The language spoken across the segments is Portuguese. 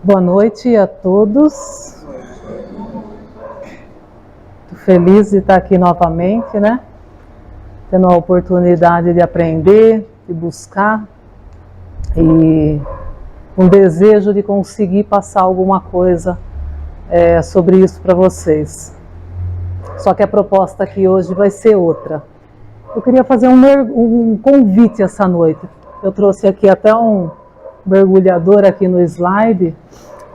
Boa noite a todos. Estou feliz de estar aqui novamente, né? Tendo a oportunidade de aprender, de buscar e um desejo de conseguir passar alguma coisa sobre isso para vocês. Só que a proposta aqui hoje vai ser outra. Eu queria fazer um convite essa noite. Eu trouxe aqui até um mergulhador aqui no slide.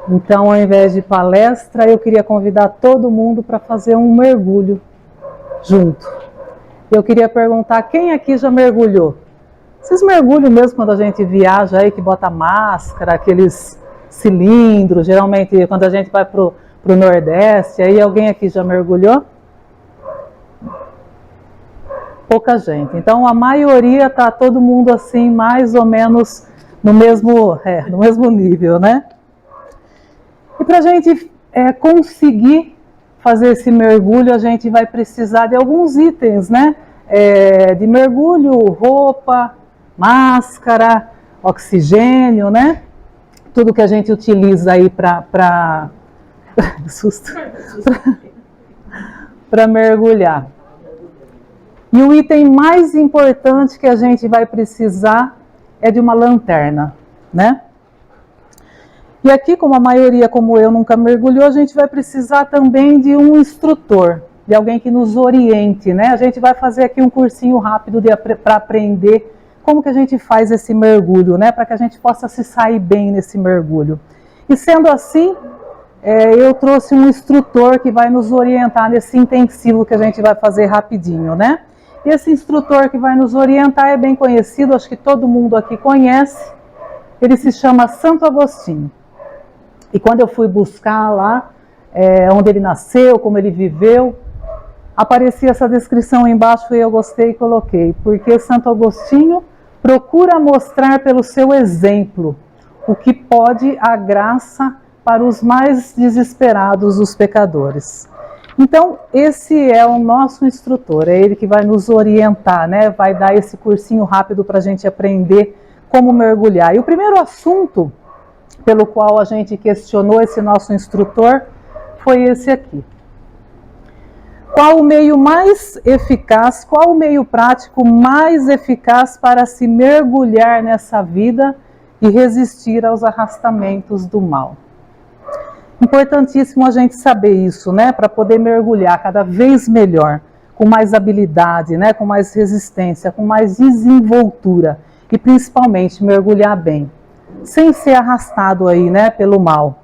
Então, ao invés de palestra, eu queria convidar todo mundo para fazer um mergulho junto. Eu queria perguntar, quem aqui já mergulhou? Vocês mergulham mesmo quando a gente viaja aí, que bota máscara, aqueles cilindros, geralmente quando a gente vai para o Nordeste, aí alguém aqui já mergulhou? Pouca gente. Então, a maioria está todo mundo assim, mais ou menos no mesmo nível, né? E para a gente conseguir fazer esse mergulho, a gente vai precisar de alguns itens, né? De mergulho, roupa, máscara, oxigênio, né? Tudo que a gente utiliza aí para mergulhar. E o item mais importante que a gente vai precisar é de uma lanterna, né? E aqui, como a maioria, como eu, nunca mergulhou, a gente vai precisar também de um instrutor, de alguém que nos oriente, né? A gente vai fazer aqui um cursinho rápido para aprender como que a gente faz esse mergulho, né? Para que a gente possa se sair bem nesse mergulho. E sendo assim, eu trouxe um instrutor que vai nos orientar nesse intensivo que a gente vai fazer rapidinho, né? E esse instrutor que vai nos orientar é bem conhecido, acho que todo mundo aqui conhece. Ele se chama Santo Agostinho. E quando eu fui buscar lá, onde ele nasceu, como ele viveu, aparecia essa descrição embaixo e eu gostei e coloquei. Porque Santo Agostinho procura mostrar pelo seu exemplo o que pode a graça para os mais desesperados dos pecadores. Então, esse é o nosso instrutor, é ele que vai nos orientar, né? Vai dar esse cursinho rápido para a gente aprender como mergulhar. E o primeiro assunto pelo qual a gente questionou esse nosso instrutor foi esse aqui. Qual o meio mais eficaz, qual o meio prático mais eficaz para se mergulhar nessa vida e resistir aos arrastamentos do mal? Importantíssimo a gente saber isso, né? Para poder mergulhar cada vez melhor, com mais habilidade, né? Com mais resistência, com mais desenvoltura e principalmente mergulhar bem, sem ser arrastado aí, né? Pelo mal.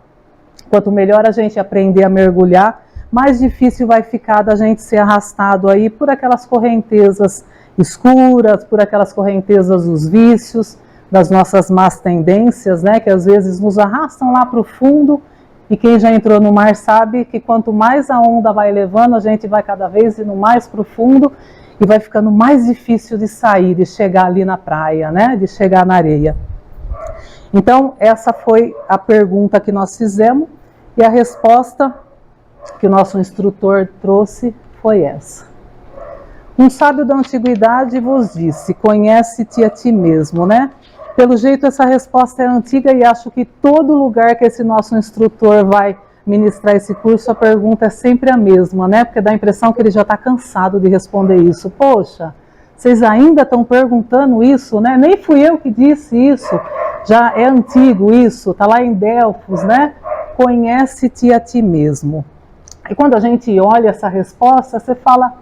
Quanto melhor a gente aprender a mergulhar, mais difícil vai ficar da gente ser arrastado aí por aquelas correntezas escuras, por aquelas correntezas dos vícios, das nossas más tendências, né? Que às vezes nos arrastam lá para o fundo. E quem já entrou no mar sabe que quanto mais a onda vai levando, a gente vai cada vez indo mais profundo e vai ficando mais difícil de sair, de chegar ali na praia, né? De chegar na areia. Então, essa foi a pergunta que nós fizemos e a resposta que o nosso instrutor trouxe foi essa. Um sábio da antiguidade vos disse, conhece-te a ti mesmo, né? Pelo jeito, essa resposta é antiga e acho que todo lugar que esse nosso instrutor vai ministrar esse curso, a pergunta é sempre a mesma, né? Porque dá a impressão que ele já está cansado de responder isso. Poxa, vocês ainda estão perguntando isso, né? Nem fui eu que disse isso, já é antigo isso, está lá em Delfos, né? Conhece-te a ti mesmo. E quando a gente olha essa resposta, você fala,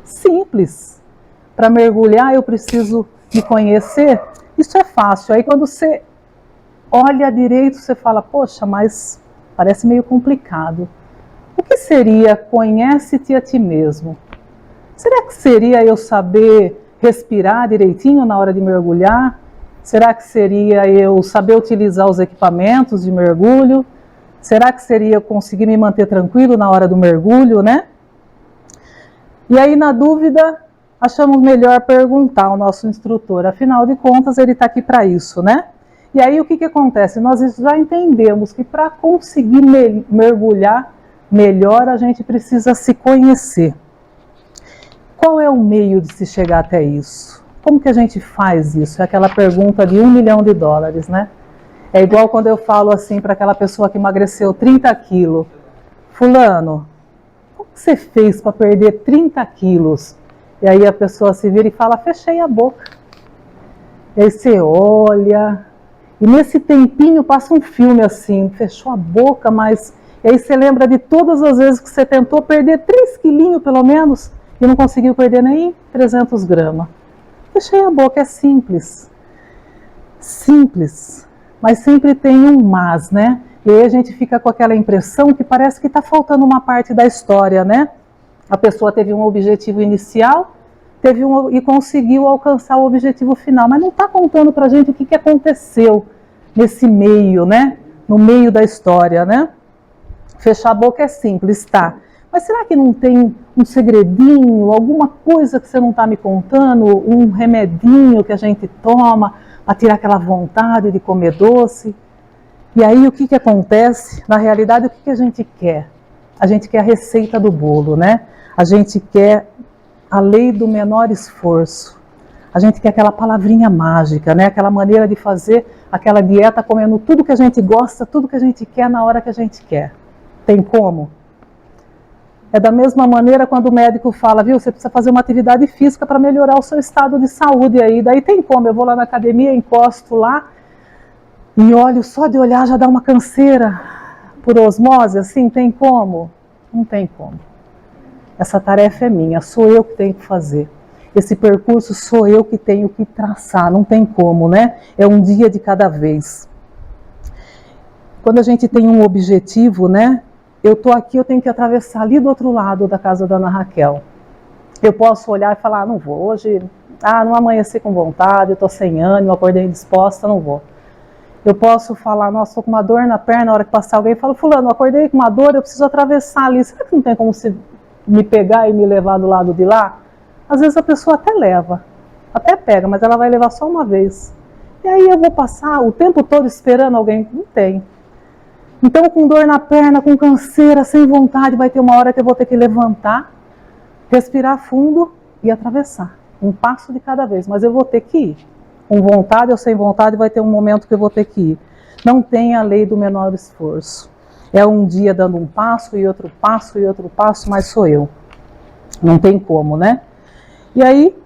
simples. Para mergulhar eu preciso me conhecer. Isso é fácil. Aí quando você olha direito, você fala, poxa, mas parece meio complicado. O que seria conhece-te a ti mesmo? Será que seria eu saber respirar direitinho na hora de mergulhar? Será que seria eu saber utilizar os equipamentos de mergulho? Será que seria eu conseguir me manter tranquilo na hora do mergulho, né? E aí, na dúvida, achamos melhor perguntar ao nosso instrutor. Afinal de contas, ele está aqui para isso, né? E aí, o que acontece? Nós já entendemos que para conseguir mergulhar melhor, a gente precisa se conhecer. Qual é o meio de se chegar até isso? Como que a gente faz isso? É aquela pergunta de $1 milhão, né? É igual quando eu falo assim para aquela pessoa que emagreceu 30 quilos. Fulano, como você fez para perder 30 quilos? E aí a pessoa se vira e fala, fechei a boca. E aí você olha, e nesse tempinho passa um filme assim, fechou a boca, mas... E aí você lembra de todas as vezes que você tentou perder 3 quilinhos pelo menos, e não conseguiu perder nem 300 gramas. Fechei a boca, é simples. Simples. Mas sempre tem um mas, né? E aí a gente fica com aquela impressão que parece que está faltando uma parte da história, né? A pessoa teve um objetivo inicial, e conseguiu alcançar o objetivo final, mas não está contando para a gente o que aconteceu nesse meio, né? No meio da história, né? Fechar a boca é simples, tá? Mas será que não tem um segredinho, alguma coisa que você não está me contando, um remedinho que a gente toma para tirar aquela vontade de comer doce? E aí o que acontece? Na realidade, o que a gente quer? A gente quer a receita do bolo, né? A gente quer a lei do menor esforço. A gente quer aquela palavrinha mágica, né? Aquela maneira de fazer aquela dieta comendo tudo que a gente gosta, tudo que a gente quer na hora que a gente quer. Tem como? É da mesma maneira quando o médico fala, viu, você precisa fazer uma atividade física para melhorar o seu estado de saúde aí. Daí tem como? Eu vou lá na academia, encosto lá e olho, só de olhar já dá uma canseira por osmose, assim, tem como? Não tem como. Essa tarefa é minha, sou eu que tenho que fazer. Esse percurso sou eu que tenho que traçar, não tem como, né? É um dia de cada vez. Quando a gente tem um objetivo, né? Eu estou aqui, eu tenho que atravessar ali do outro lado da casa da Ana Raquel. Eu posso olhar e falar, não vou, hoje, não amanheci com vontade, estou sem ânimo, acordei disposta, não vou. Eu posso falar, nossa, estou com uma dor na perna, na hora que passar alguém, eu falo, fulano, acordei com uma dor, eu preciso atravessar ali, será que não tem como se me pegar e me levar do lado de lá? Às vezes a pessoa até leva, até pega, mas ela vai levar só uma vez. E aí eu vou passar o tempo todo esperando alguém? Não tem. Então com dor na perna, com canseira, sem vontade, vai ter uma hora que eu vou ter que levantar, respirar fundo e atravessar. Um passo de cada vez, mas eu vou ter que ir. Com vontade ou sem vontade vai ter um momento que eu vou ter que ir. Não tem a lei do menor esforço. É um dia dando um passo e outro passo, mas sou eu. Não tem como, né? E aí,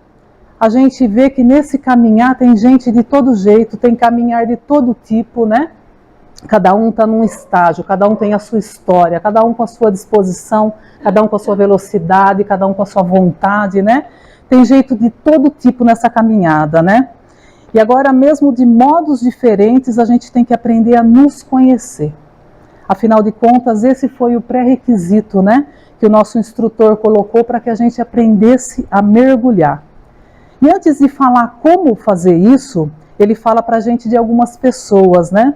a gente vê que nesse caminhar tem gente de todo jeito, tem caminhar de todo tipo, né? Cada um está num estágio, cada um tem a sua história, cada um com a sua disposição, cada um com a sua velocidade, cada um com a sua vontade, né? Tem jeito de todo tipo nessa caminhada, né? E agora, mesmo de modos diferentes, a gente tem que aprender a nos conhecer. Afinal de contas, esse foi o pré-requisito, né, que o nosso instrutor colocou para que a gente aprendesse a mergulhar. E antes de falar como fazer isso, ele fala para a gente de algumas pessoas, né?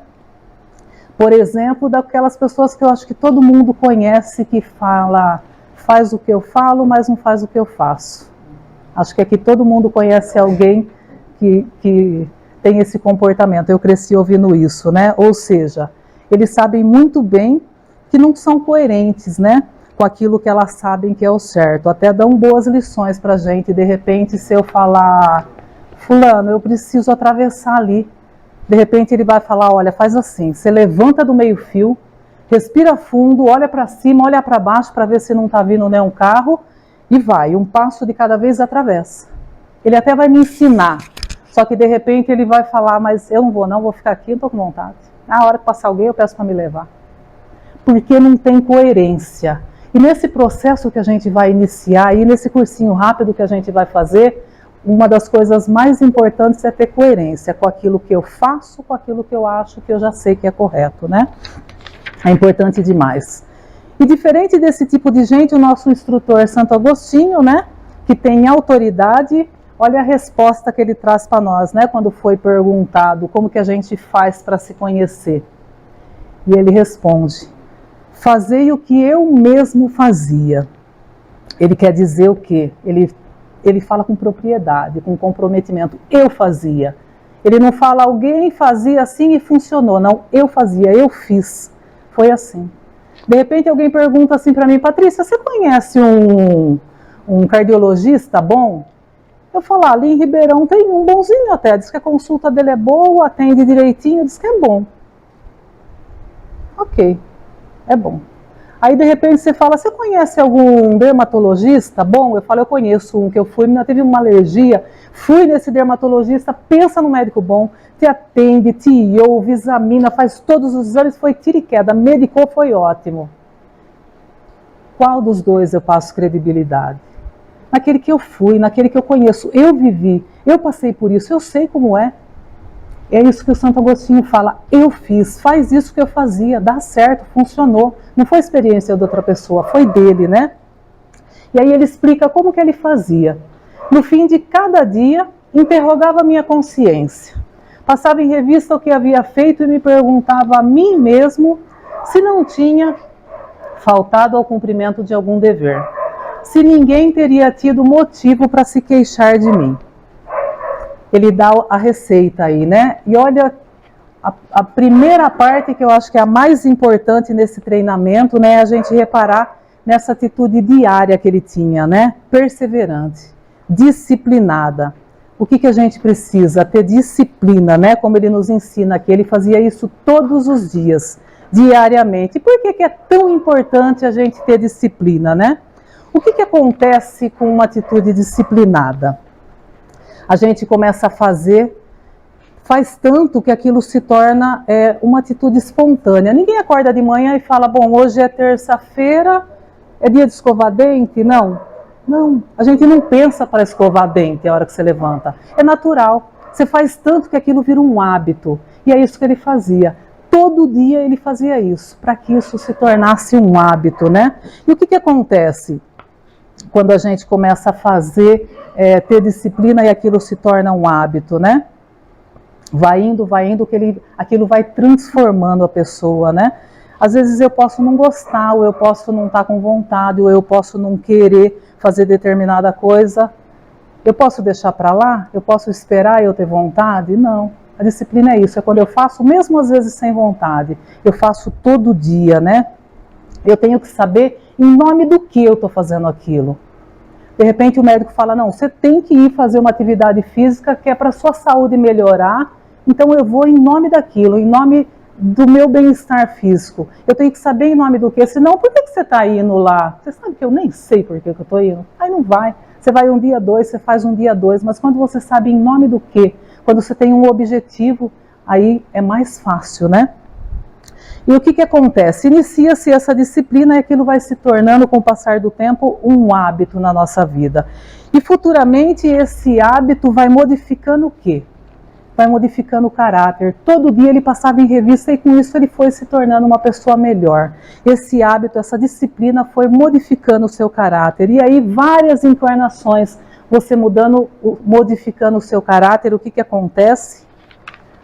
Por exemplo, daquelas pessoas que eu acho que todo mundo conhece, que fala, faz o que eu falo, mas não faz o que eu faço. Acho que aqui todo mundo conhece alguém que tem esse comportamento. Eu cresci ouvindo isso, né? Ou seja, eles sabem muito bem que não são coerentes, né, com aquilo que elas sabem que é o certo. Até dão boas lições para a gente. De repente, se eu falar, fulano, eu preciso atravessar ali. De repente ele vai falar, olha, faz assim, você levanta do meio fio, respira fundo, olha para cima, olha para baixo para ver se não está vindo nenhum carro e vai, um passo de cada vez atravessa. Ele até vai me ensinar, só que de repente ele vai falar, mas eu não vou ficar aqui, não estou com vontade. Na hora que passar alguém, eu peço para me levar. Porque não tem coerência. E nesse processo que a gente vai iniciar, e nesse cursinho rápido que a gente vai fazer, uma das coisas mais importantes é ter coerência com aquilo que eu faço, com aquilo que eu acho que eu já sei que é correto, né? É importante demais. E diferente desse tipo de gente, o nosso instrutor Santo Agostinho, né, que tem autoridade, olha a resposta que ele traz para nós, né, quando foi perguntado como que a gente faz para se conhecer. E ele responde, fazei o que eu mesmo fazia. Ele quer dizer o quê? Ele fala com propriedade, com comprometimento. Eu fazia. Ele não fala alguém fazia assim e funcionou. Não, eu fazia, eu fiz. Foi assim. De repente alguém pergunta assim para mim, Patrícia, você conhece um cardiologista bom? Eu falo, ali em Ribeirão tem um bonzinho até, diz que a consulta dele é boa, atende direitinho, diz que é bom. Ok, é bom. Aí de repente você fala, você conhece algum dermatologista? Bom, eu falo, eu conheço um que eu fui, teve uma alergia, fui nesse dermatologista, pensa no médico bom, te atende, te ouve, examina, faz todos os exames, foi tiro e queda, medicou, foi ótimo. Qual dos dois eu passo credibilidade? Naquele que eu fui, naquele que eu conheço, eu vivi, eu passei por isso, eu sei como é. É isso que o Santo Agostinho fala, eu fiz, faz isso que eu fazia, dá certo, funcionou. Não foi experiência de outra pessoa, foi dele, né? E aí ele explica como que ele fazia. No fim de cada dia, interrogava a minha consciência. Passava em revista o que havia feito e me perguntava a mim mesmo se não tinha faltado ao cumprimento de algum dever. Se ninguém teria tido motivo para se queixar de mim. Ele dá a receita aí, né? E olha, a primeira parte que eu acho que é a mais importante nesse treinamento, né? É a gente reparar nessa atitude diária que ele tinha, né? Perseverante, disciplinada. O que a gente precisa? Ter disciplina, né? Como ele nos ensina aqui, ele fazia isso todos os dias, diariamente. E por que é tão importante a gente ter disciplina, né? O que acontece com uma atitude disciplinada? A gente começa a fazer, faz tanto que aquilo se torna uma atitude espontânea. Ninguém acorda de manhã e fala, bom, hoje é terça-feira, é dia de escovar dente? Não, não. A gente não pensa para escovar dente a hora que você levanta. É natural. Você faz tanto que aquilo vira um hábito. E é isso que ele fazia. Todo dia ele fazia isso, para que isso se tornasse um hábito, né? E o que acontece quando a gente começa a fazer, ter disciplina e aquilo se torna um hábito, né? Vai indo, que aquilo vai transformando a pessoa, né? Às vezes eu posso não gostar, ou eu posso não estar com vontade, ou eu posso não querer fazer determinada coisa. Eu posso deixar para lá? Eu posso esperar eu ter vontade? Não. A disciplina é isso, é quando eu faço, mesmo às vezes sem vontade, eu faço todo dia, né? Eu tenho que saber em nome do que eu estou fazendo aquilo. De repente o médico fala, não, você tem que ir fazer uma atividade física que é para a sua saúde melhorar, então eu vou em nome daquilo, em nome do meu bem-estar físico. Eu tenho que saber em nome do quê? Senão, por que você está indo lá? Você sabe que eu nem sei por que eu estou indo. Aí não vai. Você vai um dia, dois, você faz um dia, dois, mas quando você sabe em nome do quê? Quando você tem um objetivo, aí é mais fácil, né? E o que acontece? Inicia-se essa disciplina e aquilo vai se tornando, com o passar do tempo, um hábito na nossa vida. E futuramente esse hábito vai modificando o quê? Vai modificando o caráter. Todo dia ele passava em revista e com isso ele foi se tornando uma pessoa melhor. Esse hábito, essa disciplina foi modificando o seu caráter. E aí várias encarnações, você modificando o seu caráter, o que acontece?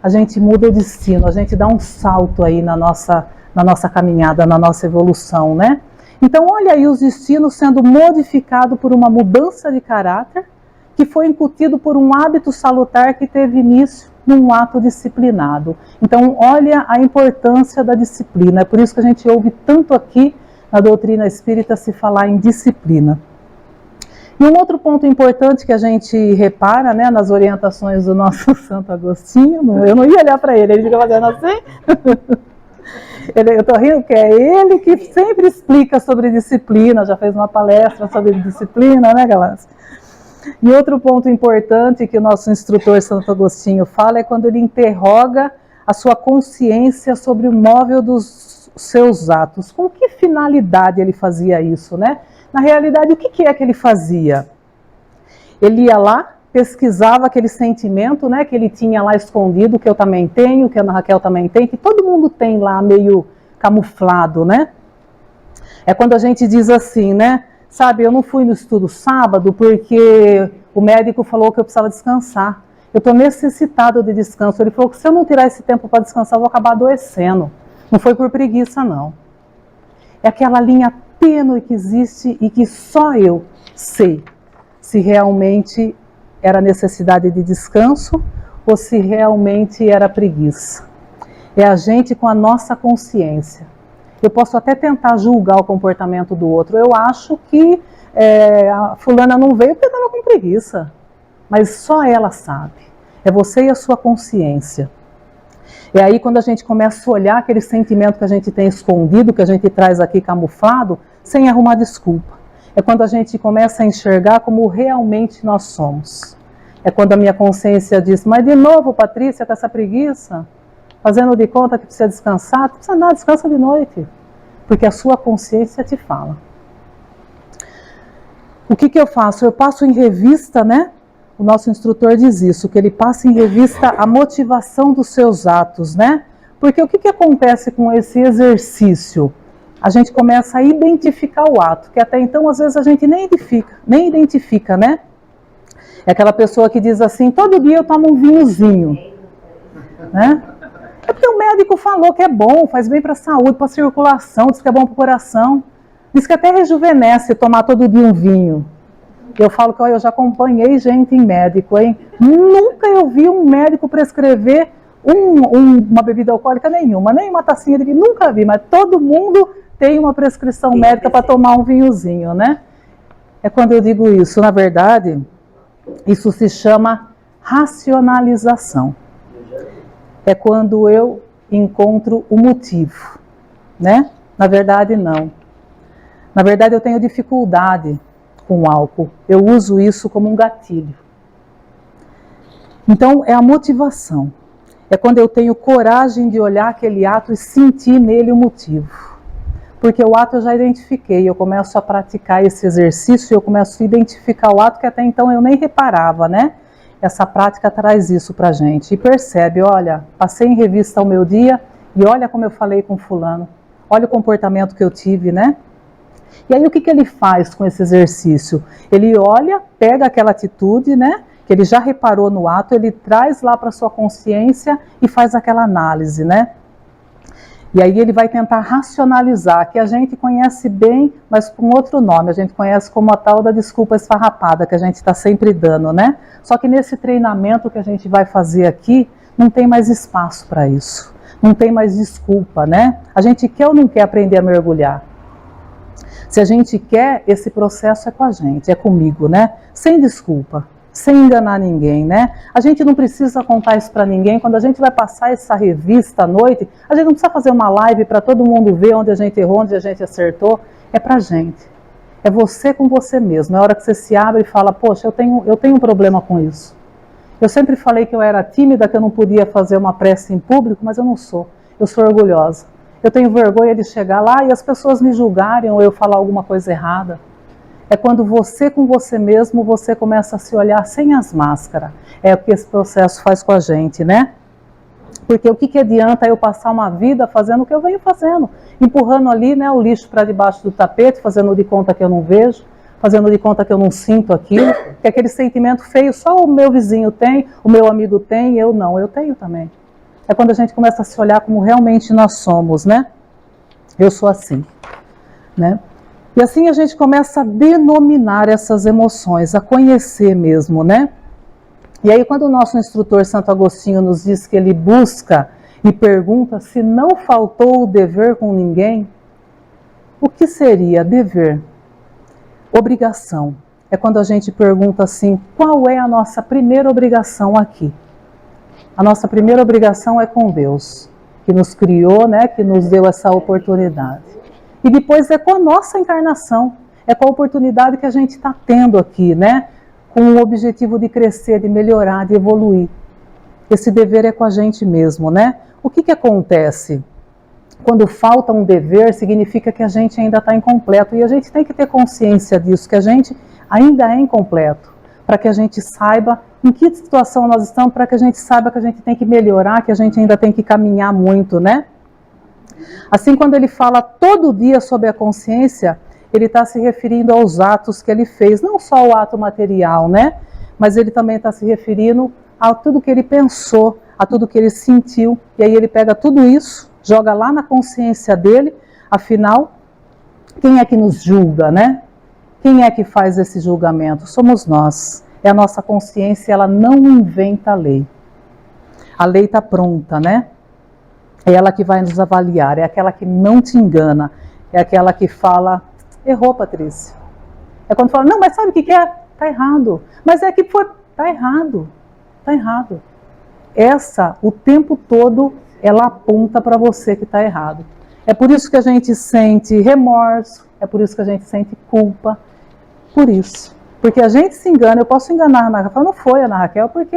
A gente muda o destino, a gente dá um salto aí na nossa caminhada, na nossa evolução, né? Então, olha aí os destinos sendo modificados por uma mudança de caráter que foi incutido por um hábito salutar que teve início num ato disciplinado. Então, olha a importância da disciplina. É por isso que a gente ouve tanto aqui na doutrina espírita se falar em disciplina. E um outro ponto importante que a gente repara, né, nas orientações do nosso Santo Agostinho, eu não ia olhar para ele fica fazendo assim. Eu estou rindo porque é ele que sempre explica sobre disciplina, já fez uma palestra sobre disciplina, né, Galácia? E outro ponto importante que o nosso instrutor Santo Agostinho fala é quando ele interroga a sua consciência sobre o móvel dos seus atos. Com que finalidade ele fazia isso, né? Na realidade, o que é que ele fazia? Ele ia lá, pesquisava aquele sentimento, né, que ele tinha lá escondido, que eu também tenho, que a Ana Raquel também tem, que todo mundo tem lá meio camuflado, né? É quando a gente diz assim, né? Sabe, eu não fui no estudo sábado porque o médico falou que eu precisava descansar. Eu estou necessitado de descanso. Ele falou que se eu não tirar esse tempo para descansar, eu vou acabar adoecendo. Não foi por preguiça, não. É aquela linha tênue que existe e que só eu sei se realmente era necessidade de descanso ou se realmente era preguiça. É a gente com a nossa consciência. Eu posso até tentar julgar o comportamento do outro. Eu acho que a fulana não veio porque estava com preguiça. Mas só ela sabe. É você e a sua consciência. É aí quando a gente começa a olhar aquele sentimento que a gente tem escondido, que a gente traz aqui camuflado, sem arrumar desculpa. É quando a gente começa a enxergar como realmente nós somos. É quando a minha consciência diz, mas de novo, Patrícia, com essa preguiça, fazendo de conta que precisa descansar, não precisa nada, descansa de noite. Porque a sua consciência te fala. O que eu faço? Eu passo em revista, né? O nosso instrutor diz isso, que ele passa em revista a motivação dos seus atos, né? Porque o que acontece com esse exercício? A gente começa a identificar o ato, que até então às vezes a gente nem identifica, né? É aquela pessoa que diz assim, todo dia eu tomo um vinhozinho, né? É porque o médico falou que é bom, faz bem para a saúde, para a circulação, diz que é bom para o coração. Diz que até rejuvenesce tomar todo dia um vinho. Eu falo que eu já acompanhei gente em médico, hein? Nunca eu vi um médico prescrever uma bebida alcoólica nenhuma, nem uma tacinha de vinho, nunca vi, mas todo mundo tem uma prescrição médica para tomar um vinhozinho, né? É quando eu digo isso, na verdade, isso se chama racionalização. É quando eu encontro o motivo, né? Na verdade, não. Na verdade, eu tenho dificuldade com o álcool. Eu uso isso como um gatilho. Então, é a motivação. É quando eu tenho coragem de olhar aquele ato e sentir nele o motivo. Porque o ato eu já identifiquei, eu começo a praticar esse exercício, eu começo a identificar o ato que até então eu nem reparava, né? Essa prática traz isso pra gente. E percebe, olha, passei em revista o meu dia e olha como eu falei com fulano. Olha o comportamento que eu tive, né? E aí o que ele faz com esse exercício? Ele olha, pega aquela atitude, né? Que ele já reparou no ato, ele traz lá para sua consciência e faz aquela análise, né? E aí ele vai tentar racionalizar, que a gente conhece bem, mas com outro nome. A gente conhece como a tal da desculpa esfarrapada, que a gente está sempre dando, né? Só que nesse treinamento que a gente vai fazer aqui, não tem mais espaço para isso. Não tem mais desculpa, né? A gente quer ou não quer aprender a mergulhar? Se a gente quer, esse processo é com a gente, é comigo, né? Sem desculpa, sem enganar ninguém, né? A gente não precisa contar isso para ninguém. Quando a gente vai passar essa revista à noite, a gente não precisa fazer uma live para todo mundo ver onde a gente errou, onde a gente acertou. É pra gente. É você com você mesmo. É a hora que você se abre e fala, poxa, eu tenho um problema com isso. Eu sempre falei que eu era tímida, que eu não podia fazer uma prece em público, mas eu não sou. Eu sou orgulhosa. Eu tenho vergonha de chegar lá e as pessoas me julgarem ou eu falar alguma coisa errada. É quando você com você mesmo, você começa a se olhar sem as máscaras. É o que esse processo faz com a gente, né? Porque o que adianta eu passar uma vida fazendo o que eu venho fazendo? Empurrando ali, né, o lixo para debaixo do tapete, fazendo de conta que eu não vejo, fazendo de conta que eu não sinto aquilo, que aquele sentimento feio só o meu vizinho tem, o meu amigo tem, eu não, eu tenho também. É quando a gente começa a se olhar como realmente nós somos, né? Eu sou assim, né? E assim a gente começa a denominar essas emoções, a conhecer mesmo, né? E aí quando o nosso instrutor Santo Agostinho nos diz que ele busca e pergunta se não faltou o dever com ninguém, o que seria dever? Obrigação. É quando a gente pergunta assim, qual é a nossa primeira obrigação aqui? A nossa primeira obrigação é com Deus, que nos criou, né, que nos deu essa oportunidade. E depois é com a nossa encarnação, é com a oportunidade que a gente está tendo aqui, né, com o objetivo de crescer, de melhorar, de evoluir. Esse dever é com a gente mesmo, né? O que acontece? Quando falta um dever, significa que a gente ainda está incompleto. E a gente tem que ter consciência disso, que a gente ainda é incompleto. Para que a gente saiba em que situação nós estamos, para que a gente saiba que a gente tem que melhorar, que a gente ainda tem que caminhar muito, né? Assim, quando ele fala todo dia sobre a consciência, ele está se referindo aos atos que ele fez, não só o ato material, né? Mas ele também está se referindo a tudo que ele pensou, a tudo que ele sentiu, e aí ele pega tudo isso, joga lá na consciência dele, afinal, quem é que nos julga, né? Quem é que faz esse julgamento? Somos nós. É a nossa consciência, ela não inventa a lei. A lei está pronta, né? É ela que vai nos avaliar, é aquela que não te engana, é aquela que fala, errou, Patrícia. É quando fala, não, mas sabe o que é? Está errado. Mas é que foi, está errado, está errado. Essa, o tempo todo, ela aponta para você que está errado. É por isso que a gente sente remorso, é por isso que a gente sente culpa, por isso. Porque a gente se engana, eu posso enganar a Ana Raquel, não foi a Ana Raquel, porque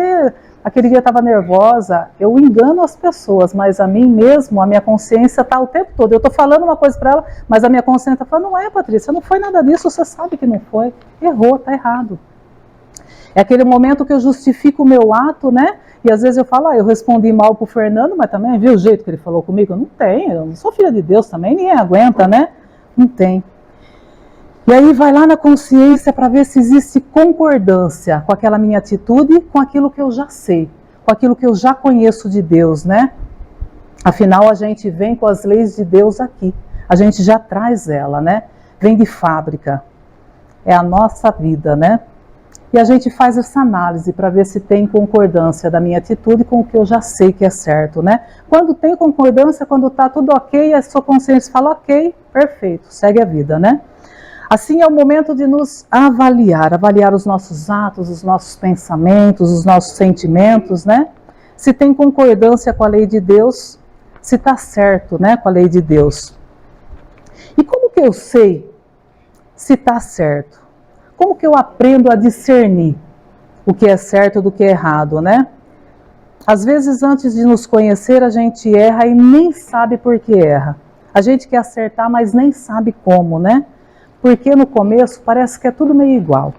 aquele dia eu estava nervosa, eu engano as pessoas, mas a mim mesmo, a minha consciência está o tempo todo. Eu estou falando uma coisa para ela, mas a minha consciência está falando, não é, Patrícia, não foi nada disso, você sabe que não foi, errou, está errado. É aquele momento que eu justifico o meu ato, né? E às vezes eu falo, eu respondi mal pro Fernando, mas também viu o jeito que ele falou comigo? Não tem, eu não sou filha de Deus também, ninguém aguenta, né? Não tem. E aí vai lá na consciência para ver se existe concordância com aquela minha atitude, com aquilo que eu já sei, com aquilo que eu já conheço de Deus, né? Afinal, a gente vem com as leis de Deus aqui, a gente já traz ela, né? Vem de fábrica, é a nossa vida, né? E a gente faz essa análise para ver se tem concordância da minha atitude com o que eu já sei que é certo, né? Quando tem concordância, quando está tudo ok, a sua consciência fala ok, perfeito, segue a vida, né? Assim é o momento de nos avaliar os nossos atos, os nossos pensamentos, os nossos sentimentos, né? Se tem concordância com a lei de Deus, se está certo, né, com a lei de Deus. E como que eu sei se está certo? Como que eu aprendo a discernir o que é certo do que é errado, né? Às vezes, antes de nos conhecer, a gente erra e nem sabe por que erra. A gente quer acertar, mas nem sabe como, né? Porque no começo parece que é tudo meio igual.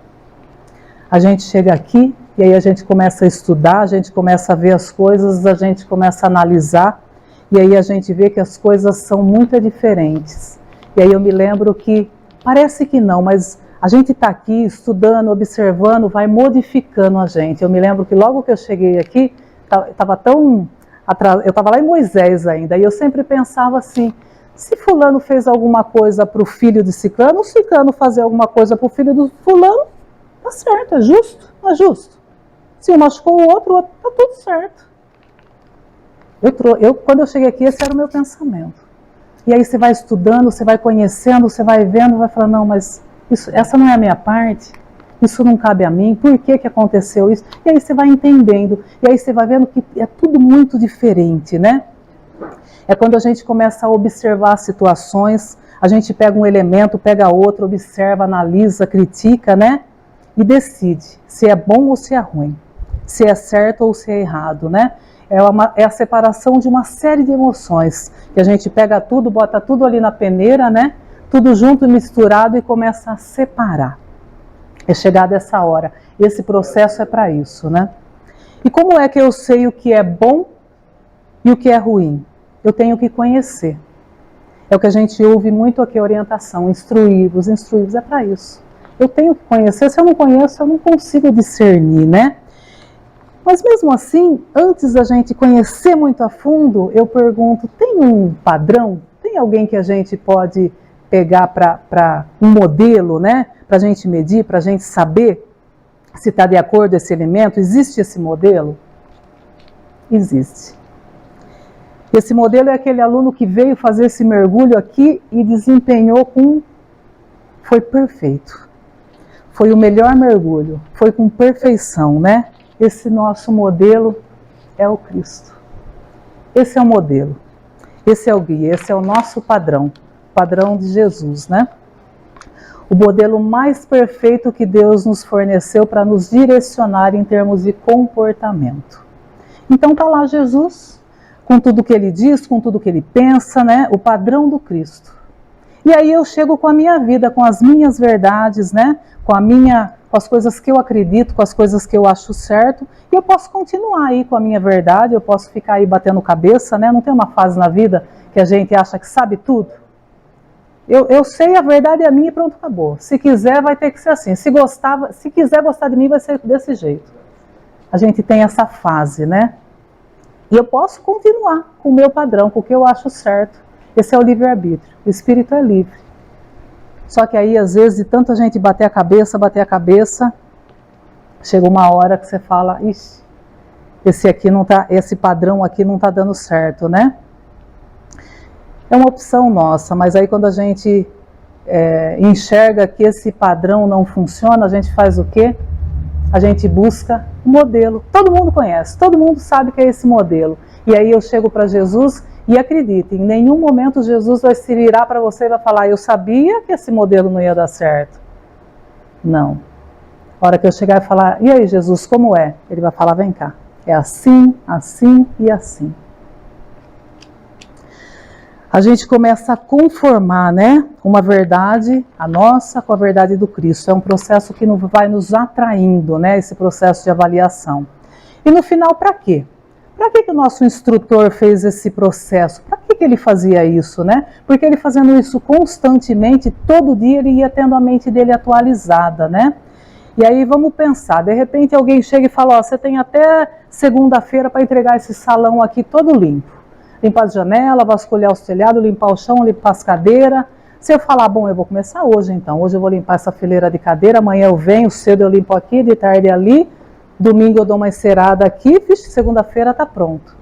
A gente chega aqui e aí a gente começa a estudar, a gente começa a ver as coisas, a gente começa a analisar e aí a gente vê que as coisas são muito diferentes. E aí eu me lembro que parece que não, mas a gente está aqui estudando, observando, vai modificando a gente. Eu me lembro que logo que eu cheguei aqui, eu estava lá em Moisés ainda, e eu sempre pensava assim, se fulano fez alguma coisa para o filho de Ciclano, o Ciclano fazer alguma coisa para o filho do fulano, tá certo, é justo, não é justo. Se um machucou o outro tá tudo certo. Quando eu cheguei aqui, esse era o meu pensamento. E aí você vai estudando, você vai conhecendo, você vai vendo, vai falando, não, mas essa não é a minha parte, isso não cabe a mim, por que que aconteceu isso? E aí você vai entendendo, e aí você vai vendo que é tudo muito diferente, né? É quando a gente começa a observar situações, a gente pega um elemento, pega outro, observa, analisa, critica, né? E decide se é bom ou se é ruim, se é certo ou se é errado, né? É a separação de uma série de emoções, que a gente pega tudo, bota tudo ali na peneira, né? Tudo junto e misturado e começa a separar. É chegada essa hora. Esse processo é para isso, né? E como é que eu sei o que é bom e o que é ruim? Eu tenho que conhecer. É o que a gente ouve muito aqui, orientação, instruí-vos é para isso. Eu tenho que conhecer, se eu não conheço, eu não consigo discernir, né? Mas mesmo assim, antes da gente conhecer muito a fundo, eu pergunto, tem um padrão? Tem alguém que a gente pode pegar para um modelo, né? Para a gente medir, para a gente saber se está de acordo esse elemento? Existe esse modelo? Existe. Esse modelo é aquele aluno que veio fazer esse mergulho aqui e desempenhou foi perfeito. Foi o melhor mergulho, foi com perfeição, né? Esse nosso modelo é o Cristo. Esse é o modelo, esse é o guia, esse é o nosso padrão de Jesus, né? O modelo mais perfeito que Deus nos forneceu para nos direcionar em termos de comportamento. Então está lá Jesus, com tudo que ele diz, com tudo que ele pensa, né? O padrão do Cristo. E aí eu chego com a minha vida, com as minhas verdades, né? Com as coisas que eu acredito, com as coisas que eu acho certo, e eu posso continuar aí com a minha verdade, eu posso ficar aí batendo cabeça, né? Não tem uma fase na vida que a gente acha que sabe tudo. Eu sei, a verdade é minha e pronto, acabou. Se quiser, vai ter que ser assim. Se quiser gostar de mim, vai ser desse jeito. A gente tem essa fase, né? E eu posso continuar com o meu padrão, com o que eu acho certo. Esse é o livre-arbítrio. O espírito é livre. Só que aí, às vezes, de tanta gente bater a cabeça, chega uma hora que você fala, ixi, esse padrão aqui não está dando certo, né? É uma opção nossa, mas aí quando a gente enxerga que esse padrão não funciona, a gente faz o quê? A gente busca o modelo. Todo mundo conhece, todo mundo sabe que é esse modelo. E aí eu chego para Jesus e acredite, em nenhum momento Jesus vai se virar para você e vai falar, eu sabia que esse modelo não ia dar certo. Não. A hora que eu chegar e falar, e aí Jesus, como é? Ele vai falar, vem cá, é assim, assim e assim. A gente começa a conformar, né, uma verdade, a nossa, com a verdade do Cristo. É um processo que vai nos atraindo, né, esse processo de avaliação. E no final, para quê? Para que o nosso instrutor fez esse processo? Para que ele fazia isso, né? Porque ele fazendo isso constantemente, todo dia ele ia tendo a mente dele atualizada, né? E aí vamos pensar, de repente alguém chega e fala, ó, você tem até segunda-feira para entregar esse salão aqui todo limpo. Limpar as janelas, vasculhar os telhados, limpar o chão, limpar as cadeiras. Se eu falar, bom, eu vou começar hoje então. Hoje eu vou limpar essa fileira de cadeira, amanhã eu venho, cedo eu limpo aqui, de tarde ali, domingo eu dou uma encerada aqui, vixe, segunda-feira está pronto.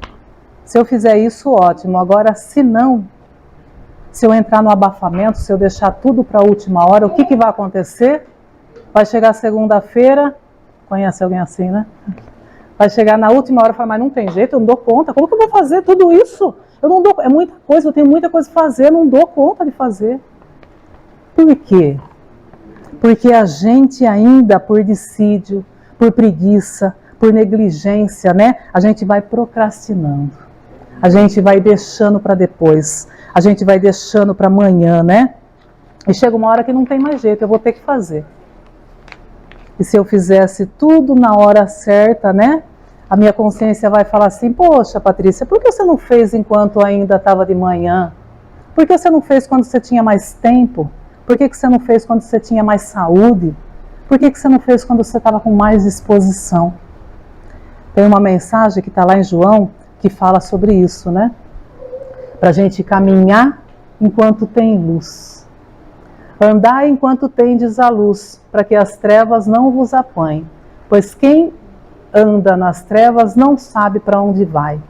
Se eu fizer isso, ótimo. Agora, se não, se eu entrar no abafamento, se eu deixar tudo para a última hora, o que vai acontecer? Vai chegar segunda-feira, conhece alguém assim, né? Vai chegar na última hora e falar, mas não tem jeito, eu não dou conta. Como que eu vou fazer tudo isso? Eu não dou, é muita coisa, eu tenho muita coisa a fazer, eu não dou conta de fazer. Por quê? Porque a gente ainda, por dissídio, por preguiça, por negligência, né? A gente vai procrastinando. A gente vai deixando para depois. A gente vai deixando para amanhã, né? E chega uma hora que não tem mais jeito, eu vou ter que fazer. E se eu fizesse tudo na hora certa, né? A minha consciência vai falar assim, poxa, Patrícia, por que você não fez enquanto ainda estava de manhã? Por que você não fez quando você tinha mais tempo? Por que você não fez quando você tinha mais saúde? Por que você não fez quando você estava com mais disposição? Tem uma mensagem que está lá em João que fala sobre isso, né? Para a gente caminhar enquanto tem luz. Andai enquanto tendes a luz, para que as trevas não vos apanhem. Pois quem anda nas trevas não sabe para onde vai.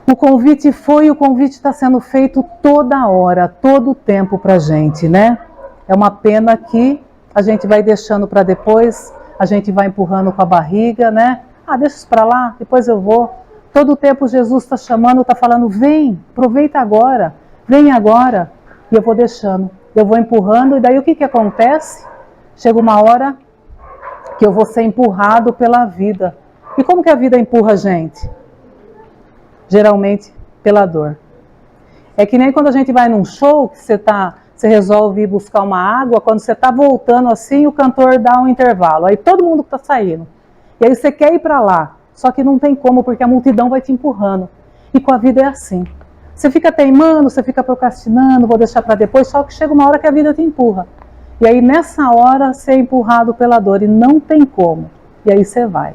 O convite foi e o convite está sendo feito toda hora, todo o tempo para a gente, né? É uma pena que a gente vai deixando para depois, a gente vai empurrando com a barriga, né? Ah, deixa isso para lá, depois eu vou. Todo o tempo Jesus está chamando, está falando, vem, aproveita agora, vem agora. E eu vou deixando, eu vou empurrando, e daí o que acontece? Chega uma hora que eu vou ser empurrado pela vida. E como que a vida empurra a gente? Geralmente pela dor. É que nem quando a gente vai num show, que você resolve ir buscar uma água, quando você está voltando assim, o cantor dá um intervalo, aí todo mundo está saindo. E aí você quer ir para lá, só que não tem como, porque a multidão vai te empurrando. E com a vida é assim. Você fica teimando, você fica procrastinando, vou deixar para depois, só que chega uma hora que a vida te empurra. E aí nessa hora você é empurrado pela dor e não tem como. E aí você vai.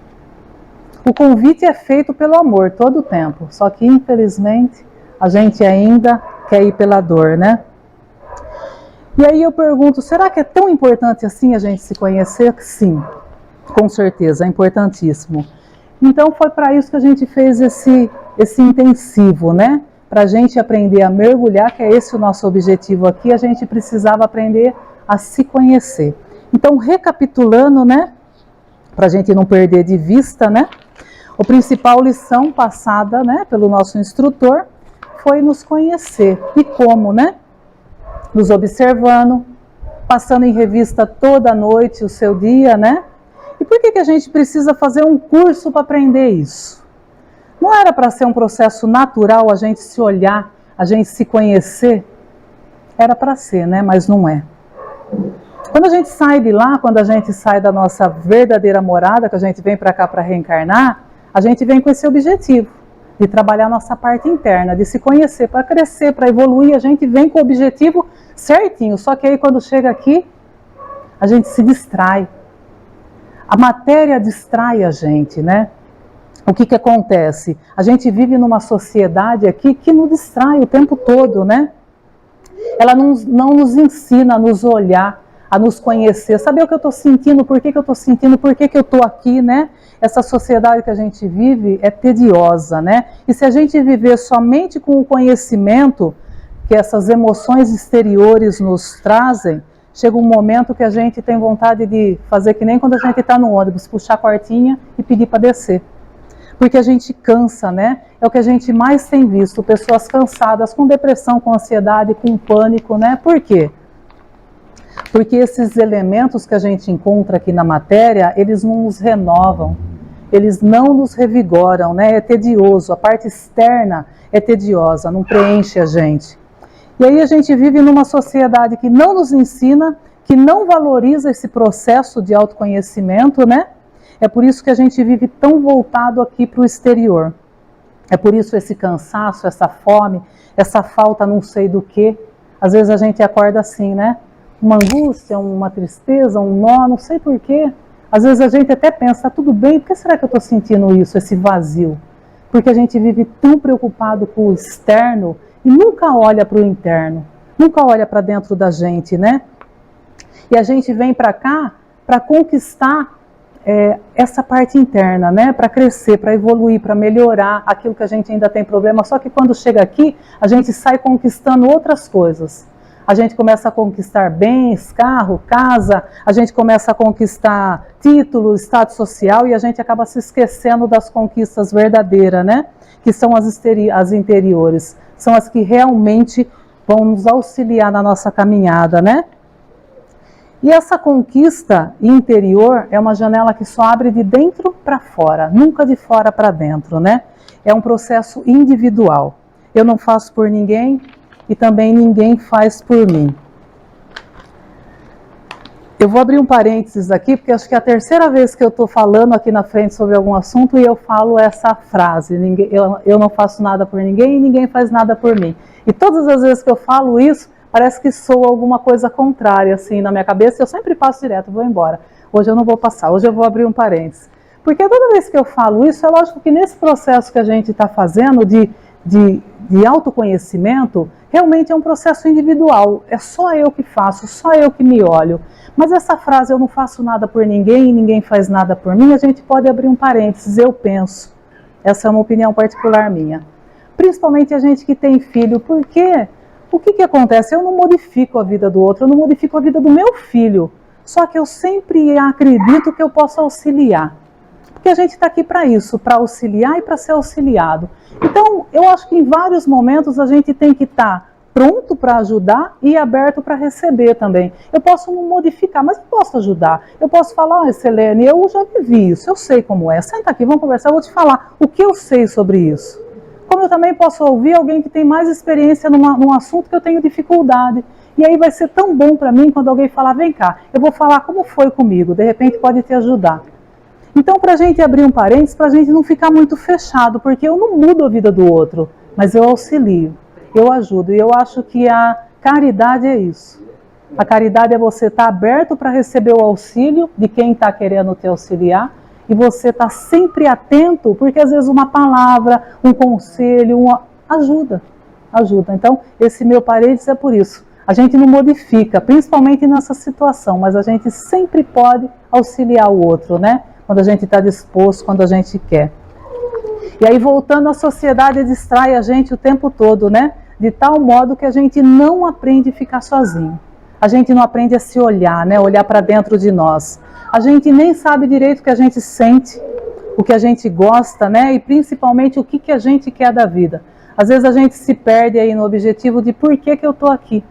O convite é feito pelo amor todo o tempo, só que infelizmente a gente ainda quer ir pela dor, né? E aí eu pergunto, será que é tão importante assim a gente se conhecer? Sim, com certeza, é importantíssimo. Então foi para isso que a gente fez esse intensivo, né? Para a gente aprender a mergulhar, que é esse o nosso objetivo aqui, a gente precisava aprender a se conhecer. Então, recapitulando, né? Para a gente não perder de vista, né? A principal lição passada, né, pelo nosso instrutor foi nos conhecer. E como, né? Nos observando, passando em revista toda noite o seu dia, né? E por que a gente precisa fazer um curso para aprender isso? Não era para ser um processo natural a gente se olhar, a gente se conhecer? Era para ser, né? Mas não é. Quando a gente sai de lá, quando a gente sai da nossa verdadeira morada, que a gente vem para cá para reencarnar, a gente vem com esse objetivo de trabalhar a nossa parte interna, de se conhecer, para crescer, para evoluir. A gente vem com o objetivo certinho, só que aí quando chega aqui, a gente se distrai. A matéria distrai a gente, né? O que acontece? A gente vive numa sociedade aqui que nos distrai o tempo todo, né? Ela não nos ensina a nos olhar, a nos conhecer, saber o que eu estou sentindo, por que eu estou sentindo, por que eu estou aqui, né? Essa sociedade que a gente vive é tediosa, né? E se a gente viver somente com o conhecimento que essas emoções exteriores nos trazem, chega um momento que a gente tem vontade de fazer que nem quando a gente está no ônibus, puxar a portinha e pedir para descer. Porque a gente cansa, né? É o que a gente mais tem visto, pessoas cansadas, com depressão, com ansiedade, com pânico, né? Por quê? Porque esses elementos que a gente encontra aqui na matéria, eles não nos renovam, eles não nos revigoram, né? É tedioso, a parte externa é tediosa, não preenche a gente. E aí a gente vive numa sociedade que não nos ensina, que não valoriza esse processo de autoconhecimento, né? É por isso que a gente vive tão voltado aqui para o exterior. É por isso esse cansaço, essa fome, essa falta não sei do que. Às vezes a gente acorda assim, né? Uma angústia, uma tristeza, um nó, não sei por quê. Às vezes a gente até pensa, tá tudo bem, por que será que eu estou sentindo isso, esse vazio? Porque a gente vive tão preocupado com o externo e nunca olha para o interno, nunca olha para dentro da gente, né? E a gente vem para cá para conquistar essa parte interna, né? Para crescer, para evoluir, para melhorar aquilo que a gente ainda tem problema. Só que quando chega aqui, a gente sai conquistando outras coisas. A gente começa a conquistar bens, carro, casa, a gente começa a conquistar título, status social e a gente acaba se esquecendo das conquistas verdadeiras, né? Que são as interiores, são as que realmente vão nos auxiliar na nossa caminhada, né? E essa conquista interior é uma janela que só abre de dentro para fora, nunca de fora para dentro, né? É um processo individual. Eu não faço por ninguém e também ninguém faz por mim. Eu vou abrir um parênteses aqui, porque acho que é a terceira vez que eu estou falando aqui na frente sobre algum assunto e eu falo essa frase, eu não faço nada por ninguém e ninguém faz nada por mim. E todas as vezes que eu falo isso, parece que soa alguma coisa contrária assim na minha cabeça, eu sempre passo direto, vou embora. Hoje eu não vou passar, hoje eu vou abrir um parênteses. Porque toda vez que eu falo isso, é lógico que nesse processo que a gente está fazendo de autoconhecimento, realmente é um processo individual, é só eu que faço, só eu que me olho. Mas essa frase, eu não faço nada por ninguém e ninguém faz nada por mim, a gente pode abrir um parênteses, eu penso. Essa é uma opinião particular minha. Principalmente a gente que tem filho, porque o que acontece? Eu não modifico a vida do outro, eu não modifico a vida do meu filho, só que eu sempre acredito que eu posso auxiliar. Porque a gente está aqui para isso, para auxiliar e para ser auxiliado. Então, eu acho que em vários momentos a gente tem que estar pronto para ajudar e aberto para receber também. Eu posso não modificar, mas eu posso ajudar. Eu posso falar, Selene, eu já vivi isso, eu sei como é. Senta aqui, vamos conversar, eu vou te falar o que eu sei sobre isso. Como eu também posso ouvir alguém que tem mais experiência num assunto que eu tenho dificuldade. E aí vai ser tão bom para mim quando alguém falar, vem cá, eu vou falar como foi comigo, de repente pode te ajudar. Então, para a gente abrir um parênteses, para a gente não ficar muito fechado, porque eu não mudo a vida do outro, mas eu auxilio, eu ajudo. E eu acho que a caridade é isso. A caridade é você estar aberto para receber o auxílio de quem está querendo te auxiliar, e você está sempre atento, porque às vezes uma palavra, um conselho, ajuda. Então, esse meu parênteses é por isso. A gente não modifica, principalmente nessa situação, mas a gente sempre pode auxiliar o outro, né? Quando a gente está disposto, quando a gente quer. E aí, voltando, a sociedade distrai a gente o tempo todo, né? De tal modo que a gente não aprende a ficar sozinho. A gente não aprende a se olhar, né? Olhar para dentro de nós. A gente nem sabe direito o que a gente sente, o que a gente gosta, né? E principalmente o que a gente quer da vida. Às vezes a gente se perde aí no objetivo de por que eu estou aqui.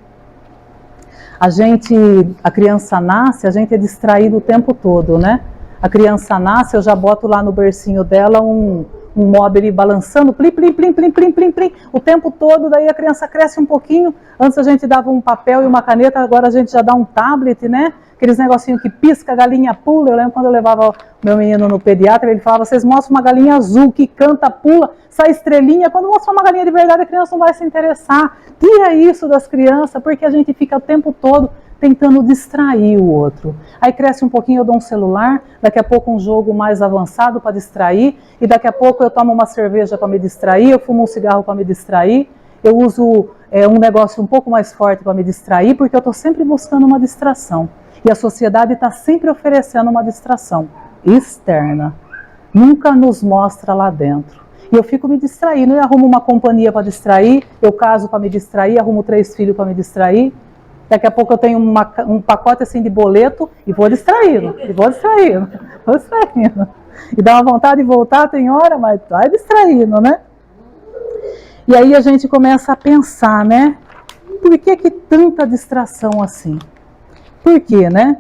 A criança nasce, a gente é distraído o tempo todo, né? A criança nasce, eu já boto lá no bercinho dela um móvel balançando, plim, plim, plim, plim, plim, plim, plim, o tempo todo, daí a criança cresce um pouquinho, antes a gente dava um papel e uma caneta, agora a gente já dá um tablet, né? Aqueles negocinhos que pisca, a galinha pula. Eu lembro quando eu levava meu menino no pediatra, ele falava, vocês mostram uma galinha azul que canta, pula, sai estrelinha. Quando mostrar uma galinha de verdade, a criança não vai se interessar. Tira isso das crianças, porque a gente fica o tempo todo tentando distrair o outro. Aí cresce um pouquinho, eu dou um celular, daqui a pouco um jogo mais avançado para distrair, e daqui a pouco eu tomo uma cerveja para me distrair, eu fumo um cigarro para me distrair, eu uso um negócio um pouco mais forte para me distrair, porque eu estou sempre buscando uma distração. E a sociedade está sempre oferecendo uma distração externa. Nunca nos mostra lá dentro. E eu fico me distraindo, eu arrumo uma companhia para distrair, eu caso para me distrair, arrumo 3 filhos para me distrair. Daqui a pouco eu tenho um pacote assim de boleto e vou distraindo. E dá uma vontade de voltar, tem hora, mas vai distraindo, né? E aí a gente começa a pensar, né? Por que tanta distração assim? Por quê, né?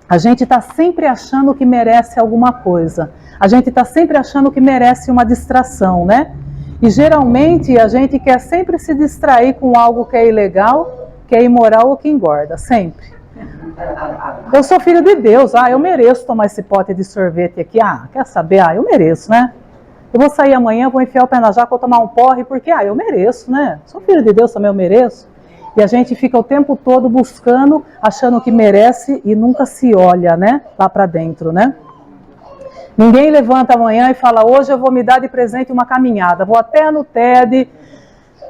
A gente está sempre achando que merece alguma coisa. A gente está sempre achando que merece uma distração, né? E geralmente a gente quer sempre se distrair com algo que é ilegal, que é imoral ou que engorda, sempre. Eu sou filho de Deus, eu mereço tomar esse pote de sorvete aqui, quer saber? Eu mereço, né? Eu vou sair amanhã, vou enfiar o pé na jaca, vou tomar um porre, porque eu mereço, né? Sou filho de Deus, também eu mereço. E a gente fica o tempo todo buscando, achando que merece e nunca se olha, né? Lá para dentro, né? Ninguém levanta amanhã e fala, hoje eu vou me dar de presente uma caminhada, vou até no TED,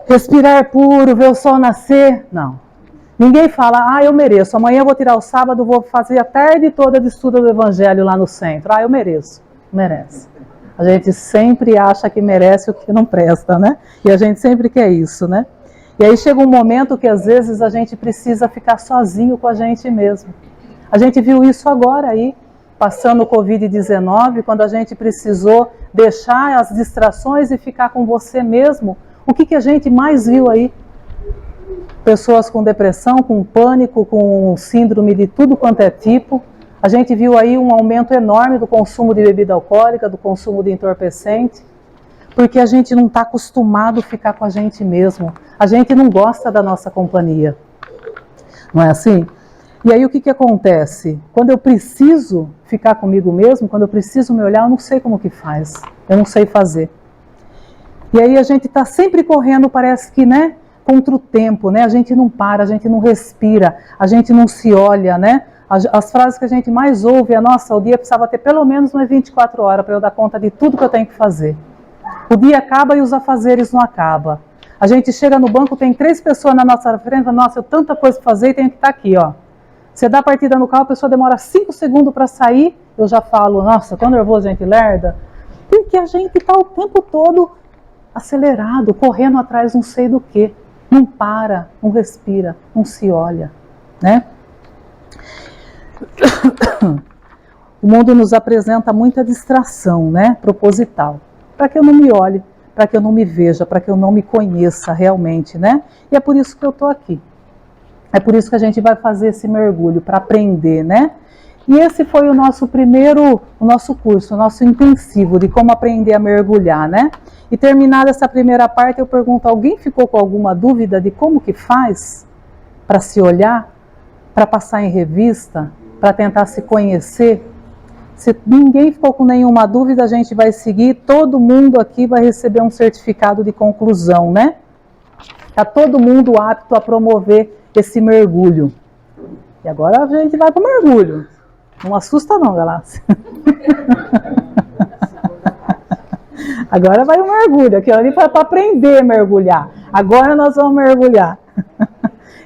respirar puro, ver o sol nascer. Não. Ninguém fala, eu mereço, amanhã eu vou tirar o sábado, vou fazer a tarde toda de estudo do Evangelho lá no centro. Eu mereço. Merece. A gente sempre acha que merece o que não presta, né? E a gente sempre quer isso, né? E aí chega um momento que às vezes a gente precisa ficar sozinho com a gente mesmo. A gente viu isso agora aí, passando o Covid-19, quando a gente precisou deixar as distrações e ficar com você mesmo. O que a gente mais viu aí? Pessoas com depressão, com pânico, com síndrome de tudo quanto é tipo. A gente viu aí um aumento enorme do consumo de bebida alcoólica, do consumo de entorpecente, porque a gente não está acostumado a ficar com a gente mesmo. A gente não gosta da nossa companhia. Não é assim? E aí o que acontece? Quando eu preciso ficar comigo mesmo, quando eu preciso me olhar, eu não sei como que faz. Eu não sei fazer. E aí a gente está sempre correndo, parece que, né? Contra o tempo, né? A gente não para, a gente não respira, a gente não se olha, né? As frases que a gente mais ouve é, nossa, o dia precisava ter pelo menos umas 24 horas para eu dar conta de tudo que eu tenho que fazer. O dia acaba e os afazeres não acabam. A gente chega no banco, tem 3 pessoas na nossa frente, nossa, eu tenho tanta coisa para fazer e tenho que estar aqui, ó. Você dá a partida no carro, a pessoa demora 5 segundos para sair, eu já falo, nossa, tô nervoso, gente, lerda. Porque a gente está o tempo todo acelerado, correndo atrás não sei do que. Não para, não respira, não se olha, né? O mundo nos apresenta muita distração, né? Proposital, para que eu não me olhe, para que eu não me veja, para que eu não me conheça realmente, né? E é por isso que eu estou aqui. É por isso que a gente vai fazer esse mergulho, para aprender, né? E esse foi o nosso curso, o nosso intensivo de como aprender a mergulhar, né? E terminada essa primeira parte, eu pergunto, alguém ficou com alguma dúvida de como que faz para se olhar, para passar em revista, para tentar se conhecer? Se ninguém ficou com nenhuma dúvida, a gente vai seguir, todo mundo aqui vai receber um certificado de conclusão, né? Está todo mundo apto a promover esse mergulho. E agora a gente vai para o mergulho. Não assusta não, Galácia. Agora vai o mergulho, aqui ali para aprender a mergulhar. Agora nós vamos mergulhar.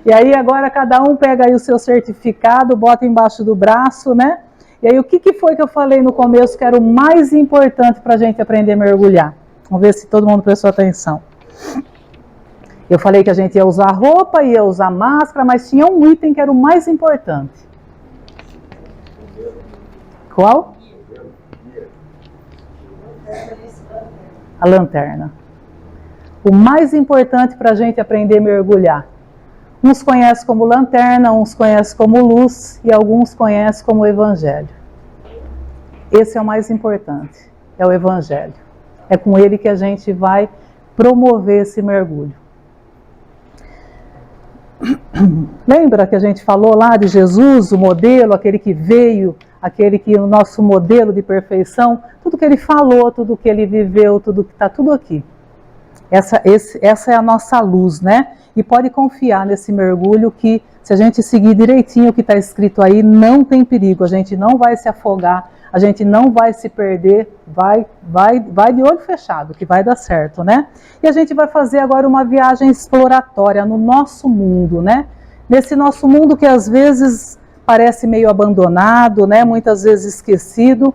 E aí agora cada um pega aí o seu certificado, bota embaixo do braço, né? E aí o que foi que eu falei no começo que era o mais importante para a gente aprender a mergulhar? Vamos ver se todo mundo prestou atenção. Eu falei que a gente ia usar roupa, ia usar máscara, mas tinha um item que era o mais importante. Qual? A lanterna. O mais importante para a gente aprender a mergulhar. Uns conhecem como lanterna, uns conhecem como luz e alguns conhecem como evangelho. Esse é o mais importante, é o evangelho. É com ele que a gente vai promover esse mergulho. Lembra que a gente falou lá de Jesus, o modelo, aquele que veio, aquele que o nosso modelo de perfeição, tudo que ele falou, tudo que ele viveu, tudo que está tudo aqui. Essa é a nossa luz, né? E pode confiar nesse mergulho que, se a gente seguir direitinho o que está escrito aí, não tem perigo, a gente não vai se afogar, a gente não vai se perder, vai de olho fechado, que vai dar certo, né? E a gente vai fazer agora uma viagem exploratória no nosso mundo, né? Nesse nosso mundo que às vezes parece meio abandonado, né? Muitas vezes esquecido,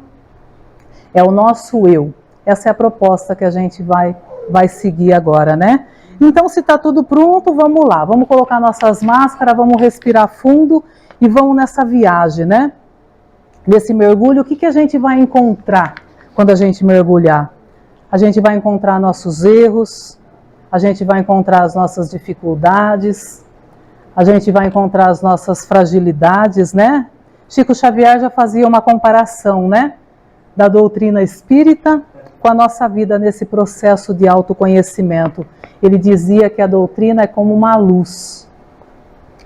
é o nosso eu. Essa é a proposta que a gente vai seguir agora, né? Então, se está tudo pronto, vamos lá. Vamos colocar nossas máscaras, vamos respirar fundo e vamos nessa viagem, né? Nesse mergulho, o que a gente vai encontrar quando a gente mergulhar? A gente vai encontrar nossos erros, a gente vai encontrar as nossas dificuldades, a gente vai encontrar as nossas fragilidades, né? Chico Xavier já fazia uma comparação, né? Da doutrina espírita com a nossa vida nesse processo de autoconhecimento. Ele dizia que a doutrina é como uma luz.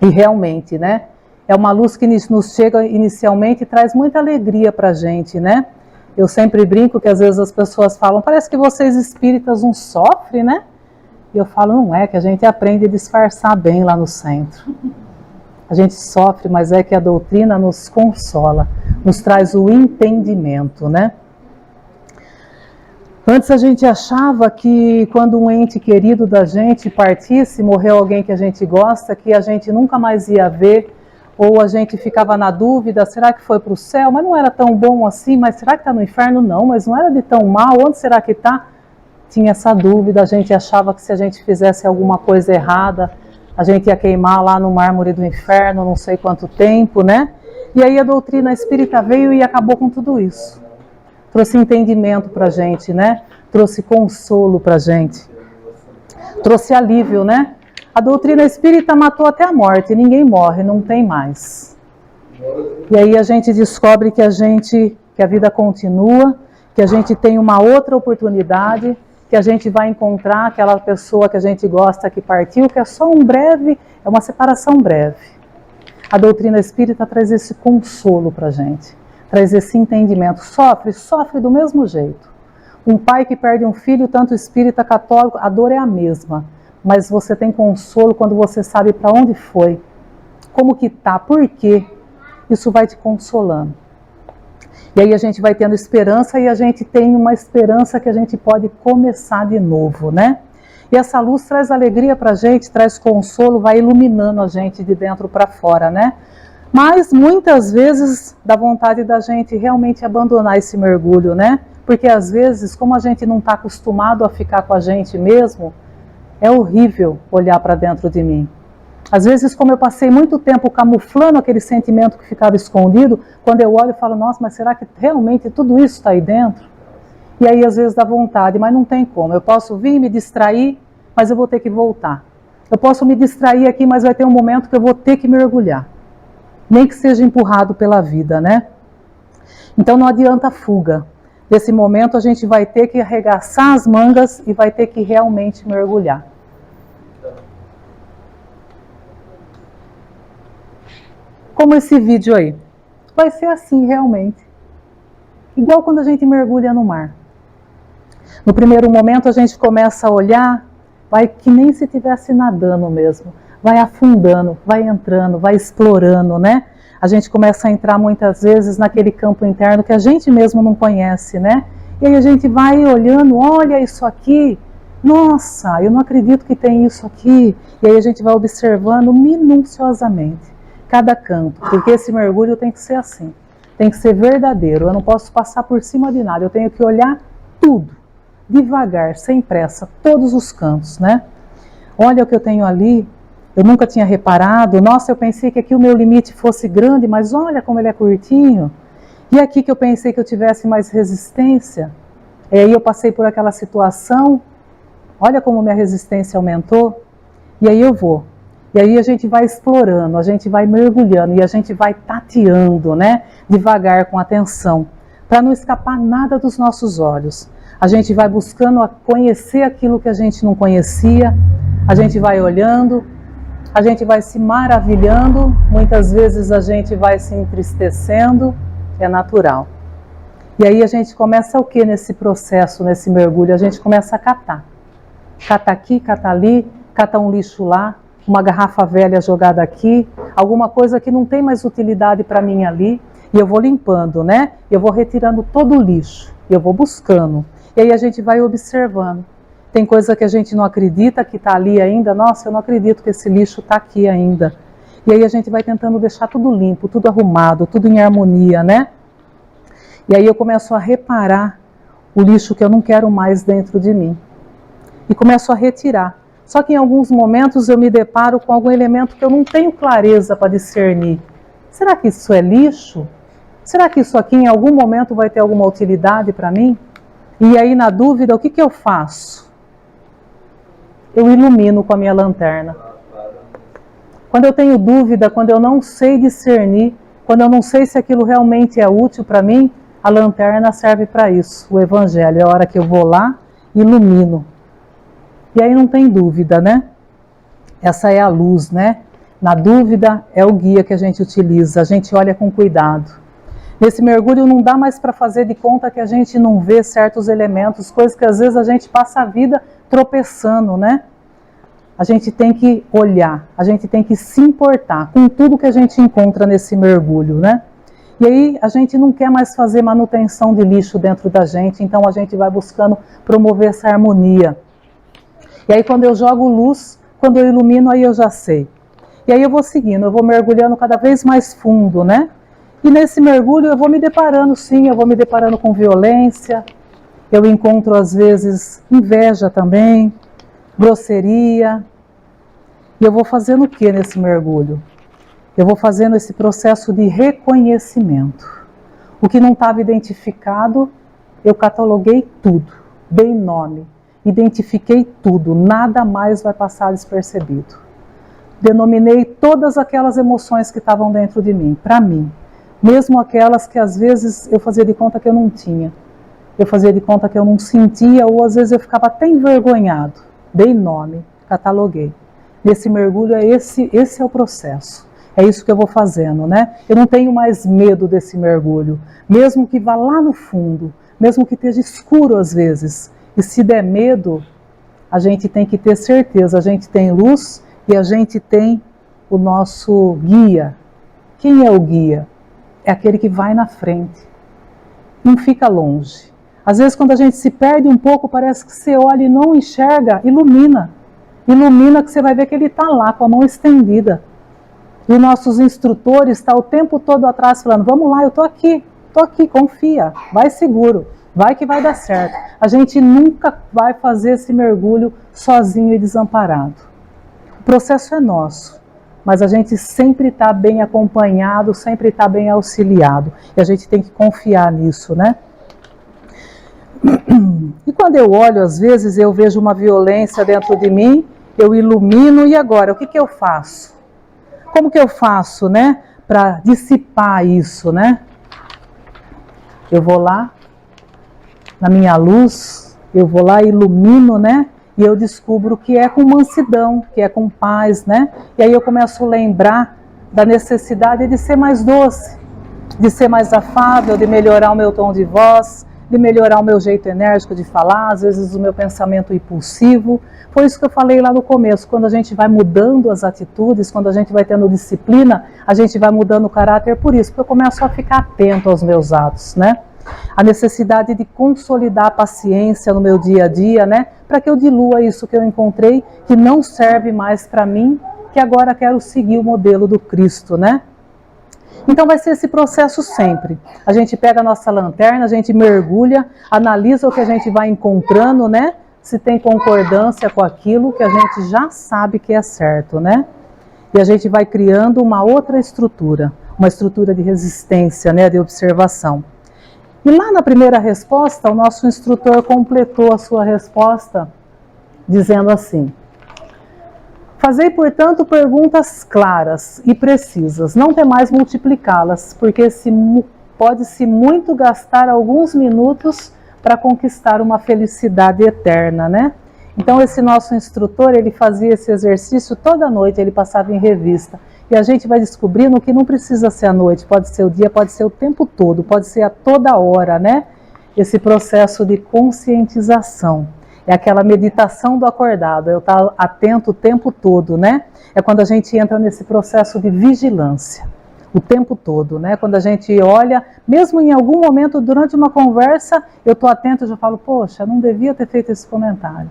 E realmente, né? É uma luz que nos chega inicialmente e traz muita alegria para a gente, né? Eu sempre brinco que às vezes as pessoas falam, parece que vocês espíritas não sofrem, né? E eu falo, não é, que a gente aprende a disfarçar bem lá no centro. A gente sofre, mas é que a doutrina nos consola, nos traz o entendimento, né? Antes a gente achava que quando um ente querido da gente partisse, morreu alguém que a gente gosta, que a gente nunca mais ia ver, ou a gente ficava na dúvida, será que foi para o céu? Mas não era tão bom assim, mas será que está no inferno? Não, mas não era de tão mal, onde será que está? Tinha essa dúvida, a gente achava que se a gente fizesse alguma coisa errada, a gente ia queimar lá no mármore do inferno, não sei quanto tempo, né? E aí a doutrina espírita veio e acabou com tudo isso. Trouxe entendimento para a gente, né? Trouxe consolo para a gente. Trouxe alívio, né? A doutrina espírita matou até a morte, ninguém morre, não tem mais. E aí a gente descobre que a vida continua, que a gente tem uma outra oportunidade, que a gente vai encontrar aquela pessoa que a gente gosta que partiu, que é só é uma separação breve. A doutrina espírita traz esse consolo para a gente. Traz esse entendimento. Sofre do mesmo jeito. Um pai que perde um filho, tanto espírita, católico, a dor é a mesma. Mas você tem consolo quando você sabe para onde foi, como que tá, por quê. Isso vai te consolando. E aí a gente vai tendo esperança e a gente tem uma esperança que a gente pode começar de novo, né? E essa luz traz alegria para a gente, traz consolo, vai iluminando a gente de dentro para fora, né? Mas muitas vezes dá vontade da gente realmente abandonar esse mergulho, né? Porque às vezes, como a gente não está acostumado a ficar com a gente mesmo, é horrível olhar para dentro de mim. Às vezes, como eu passei muito tempo camuflando aquele sentimento que ficava escondido, quando eu olho eu falo, nossa, mas será que realmente tudo isso está aí dentro? E aí às vezes dá vontade, mas não tem como. Eu posso vir me distrair, mas eu vou ter que voltar. Eu posso me distrair aqui, mas vai ter um momento que eu vou ter que mergulhar. Nem que seja empurrado pela vida, né? Então não adianta fuga. Nesse momento a gente vai ter que arregaçar as mangas e vai ter que realmente mergulhar. Como esse vídeo aí. Vai ser assim realmente. Igual quando a gente mergulha no mar. No primeiro momento a gente começa a olhar, vai que nem se estivesse nadando mesmo. Vai afundando, vai entrando, vai explorando, né? A gente começa a entrar muitas vezes naquele campo interno que a gente mesmo não conhece, né? E aí a gente vai olhando, olha isso aqui, nossa, eu não acredito que tem isso aqui. E aí a gente vai observando minuciosamente cada canto, porque esse mergulho tem que ser assim, tem que ser verdadeiro. Eu não posso passar por cima de nada, eu tenho que olhar tudo, devagar, sem pressa, todos os cantos, né? Olha o que eu tenho ali. Eu nunca tinha reparado, nossa, eu pensei que aqui o meu limite fosse grande, mas olha como ele é curtinho. E aqui que eu pensei que eu tivesse mais resistência, e aí eu passei por aquela situação, olha como minha resistência aumentou, e aí eu vou. E aí a gente vai explorando, a gente vai mergulhando, e a gente vai tateando, né, devagar, com atenção, para não escapar nada dos nossos olhos. A gente vai buscando conhecer aquilo que a gente não conhecia, a gente vai olhando, a gente vai se maravilhando, muitas vezes a gente vai se entristecendo, é natural. E aí a gente começa o que nesse processo, nesse mergulho? A gente começa a catar. Cata aqui, cata ali, cata um lixo lá, uma garrafa velha jogada aqui, alguma coisa que não tem mais utilidade para mim ali, e eu vou limpando, né? Eu vou retirando todo o lixo, eu vou buscando. E aí a gente vai observando. Tem coisa que a gente não acredita que está ali ainda. Nossa, eu não acredito que esse lixo está aqui ainda. E aí a gente vai tentando deixar tudo limpo, tudo arrumado, tudo em harmonia, né? E aí eu começo a reparar o lixo que eu não quero mais dentro de mim. E começo a retirar. Só que em alguns momentos eu me deparo com algum elemento que eu não tenho clareza para discernir. Será que isso é lixo? Será que isso aqui em algum momento vai ter alguma utilidade para mim? E aí, na dúvida, o que eu faço? Eu ilumino com a minha lanterna. Quando eu tenho dúvida, quando eu não sei discernir, quando eu não sei se aquilo realmente é útil para mim, a lanterna serve para isso. O Evangelho é a hora que eu vou lá e ilumino. E aí não tem dúvida, né? Essa é a luz, né? Na dúvida é o guia que a gente utiliza, a gente olha com cuidado. Nesse mergulho não dá mais para fazer de conta que a gente não vê certos elementos, coisas que às vezes a gente passa a vida tropeçando, né? A gente tem que olhar, a gente tem que se importar com tudo que a gente encontra nesse mergulho, né? E aí a gente não quer mais fazer manutenção de lixo dentro da gente, então a gente vai buscando promover essa harmonia. E aí quando eu jogo luz, quando eu ilumino, aí eu já sei. E aí eu vou seguindo, eu vou mergulhando cada vez mais fundo, né? E nesse mergulho eu vou me deparando, sim, eu vou me deparando com violência, eu encontro às vezes inveja também, grosseria. E eu vou fazendo o que nesse mergulho? Eu vou fazendo esse processo de reconhecimento. O que não estava identificado, eu cataloguei tudo, dei nome, identifiquei tudo, nada mais vai passar despercebido. Denominei todas aquelas emoções que estavam dentro de mim, para mim. Mesmo aquelas que às vezes eu fazia de conta que eu não tinha. Eu fazia de conta que eu não sentia, ou às vezes eu ficava até envergonhado. Dei nome, cataloguei. Nesse mergulho, esse é o processo. É isso que eu vou fazendo, né? Eu não tenho mais medo desse mergulho. Mesmo que vá lá no fundo, mesmo que esteja escuro às vezes. E se der medo, a gente tem que ter certeza. A gente tem luz e a gente tem o nosso guia. Quem é o guia? É aquele que vai na frente, não fica longe. Às vezes quando a gente se perde um pouco, parece que você olha e não enxerga, ilumina. Ilumina que você vai ver que ele está lá com a mão estendida. E os nossos instrutores estão o tempo todo atrás falando, vamos lá, eu estou aqui, confia, vai seguro, vai que vai dar certo. A gente nunca vai fazer esse mergulho sozinho e desamparado. O processo é nosso. Mas a gente sempre está bem acompanhado, sempre está bem auxiliado. E a gente tem que confiar nisso, né? E quando eu olho, às vezes, eu vejo uma violência dentro de mim, eu ilumino, e agora? O que eu faço? Como que eu faço, né? Para dissipar isso, né? Eu vou lá, na minha luz, eu vou lá e ilumino, né? E eu descubro que é com mansidão, que é com paz, né? E aí eu começo a lembrar da necessidade de ser mais doce, de ser mais afável, de melhorar o meu tom de voz, de melhorar o meu jeito enérgico de falar, às vezes o meu pensamento impulsivo. Foi isso que eu falei lá no começo, quando a gente vai mudando as atitudes, quando a gente vai tendo disciplina, a gente vai mudando o caráter por isso, porque eu começo a ficar atento aos meus atos, né? A necessidade de consolidar a paciência no meu dia a dia, né? Para que eu dilua isso que eu encontrei, que não serve mais para mim, que agora quero seguir o modelo do Cristo, né? Então vai ser esse processo sempre. A gente pega a nossa lanterna, a gente mergulha, analisa o que a gente vai encontrando, né? Se tem concordância com aquilo que a gente já sabe que é certo, né? E a gente vai criando uma outra estrutura, uma estrutura de resistência, né? De observação. E lá na primeira resposta, o nosso instrutor completou a sua resposta dizendo assim: fazei, portanto, perguntas claras e precisas, não temais multiplicá-las, porque pode-se muito gastar alguns minutos para conquistar uma felicidade eterna, né? Então esse nosso instrutor, ele fazia esse exercício toda noite, ele passava em revista. E a gente vai descobrindo que não precisa ser à noite, pode ser o dia, pode ser o tempo todo, pode ser a toda hora, né? Esse processo de conscientização. É aquela meditação do acordado, eu estar atento o tempo todo, né? É quando a gente entra nesse processo de vigilância, o tempo todo, né? Quando a gente olha, mesmo em algum momento durante uma conversa, eu estou atento e já falo, poxa, não devia ter feito esse comentário.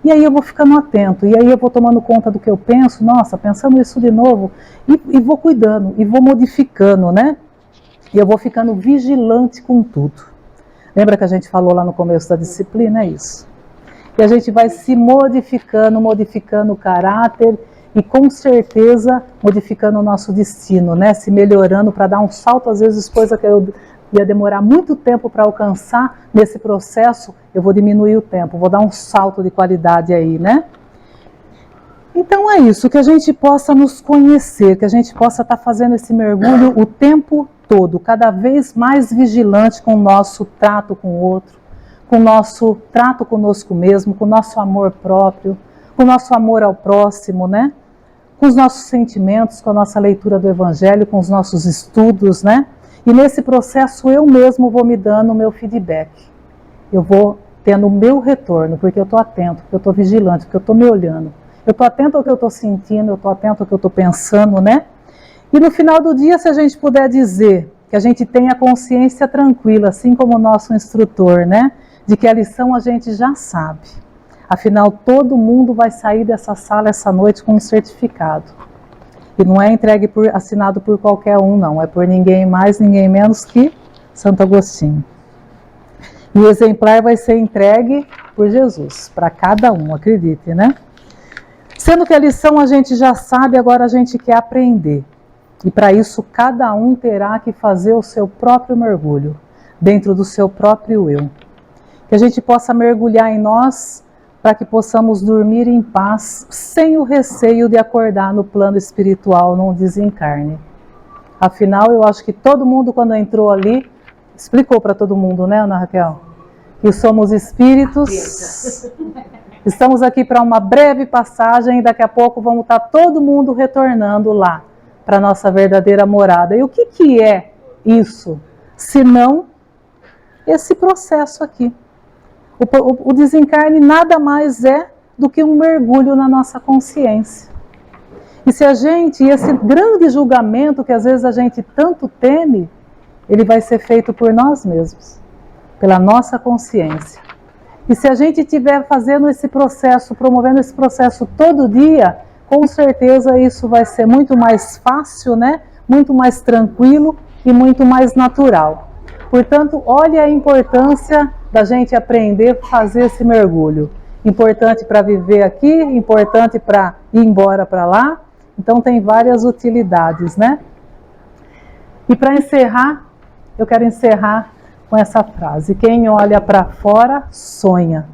E aí eu vou ficando atento, e aí eu vou tomando conta do que eu penso, nossa, pensando isso de novo, e vou cuidando, e vou modificando, né? E eu vou ficando vigilante com tudo. Lembra que a gente falou lá no começo da disciplina? É isso. e a gente vai se modificando, modificando o caráter e com certeza modificando o nosso destino, né? Se melhorando para dar um salto, às vezes coisa que eu ia demorar muito tempo para alcançar, nesse processo eu vou diminuir o tempo, vou dar um salto de qualidade aí, né? Então é isso, que a gente possa nos conhecer, que a gente possa estar fazendo esse mergulho o tempo todo, cada vez mais vigilante com o nosso trato com o outro, com o nosso trato conosco mesmo, com o nosso amor próprio, com o nosso amor ao próximo, né? Com os nossos sentimentos, com a nossa leitura do Evangelho, com os nossos estudos, né? E nesse processo eu mesmo vou me dando o meu feedback. Eu vou tendo o meu retorno, porque eu estou atento, porque eu estou vigilante, porque eu estou me olhando. Eu estou atento ao que eu estou sentindo, eu estou atento ao que eu estou pensando, né? E no final do dia, se a gente puder dizer que a gente tem a consciência tranquila, assim como o nosso instrutor, né? De que a lição a gente já sabe. Afinal, todo mundo vai sair dessa sala essa noite com um certificado. E não é entregue assinado por qualquer um, não. É por ninguém mais, ninguém menos que Santo Agostinho. E o exemplar vai ser entregue por Jesus, para cada um, acredite, né? Sendo que a lição a gente já sabe, agora a gente quer aprender. E para isso, cada um terá que fazer o seu próprio mergulho, dentro do seu próprio eu. Que a gente possa mergulhar em nós, para que possamos dormir em paz, sem o receio de acordar no plano espiritual, num desencarne. Afinal, eu acho que todo mundo, quando entrou ali, explicou para todo mundo, né, Ana Raquel? Que somos espíritos, estamos aqui para uma breve passagem, e daqui a pouco vamos estar todo mundo retornando lá, para a nossa verdadeira morada. E o que é isso, se não esse processo aqui? O desencarne nada mais é do que um mergulho na nossa consciência. E se a gente, esse grande julgamento que às vezes a gente tanto teme, ele vai ser feito por nós mesmos, pela nossa consciência. E se a gente estiver fazendo esse processo, promovendo esse processo todo dia, com certeza isso vai ser muito mais fácil, né? Muito mais tranquilo e muito mais natural. Portanto, olha a importância da gente aprender a fazer esse mergulho. Importante para viver aqui, importante para ir embora para lá. Então tem várias utilidades, né? E para encerrar, eu quero encerrar com essa frase: quem olha para fora, sonha.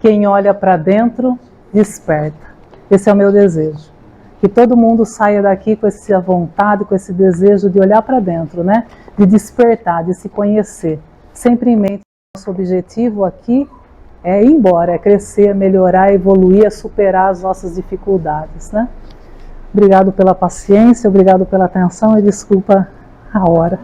Quem olha para dentro, desperta. Esse é o meu desejo. Que todo mundo saia daqui com essa vontade, com esse desejo de olhar para dentro, né? De despertar, de se conhecer. Sempre em mente, nosso objetivo aqui é ir embora, é crescer, é melhorar, é evoluir, é superar as nossas dificuldades, né? Obrigado pela paciência, obrigado pela atenção e desculpa a hora.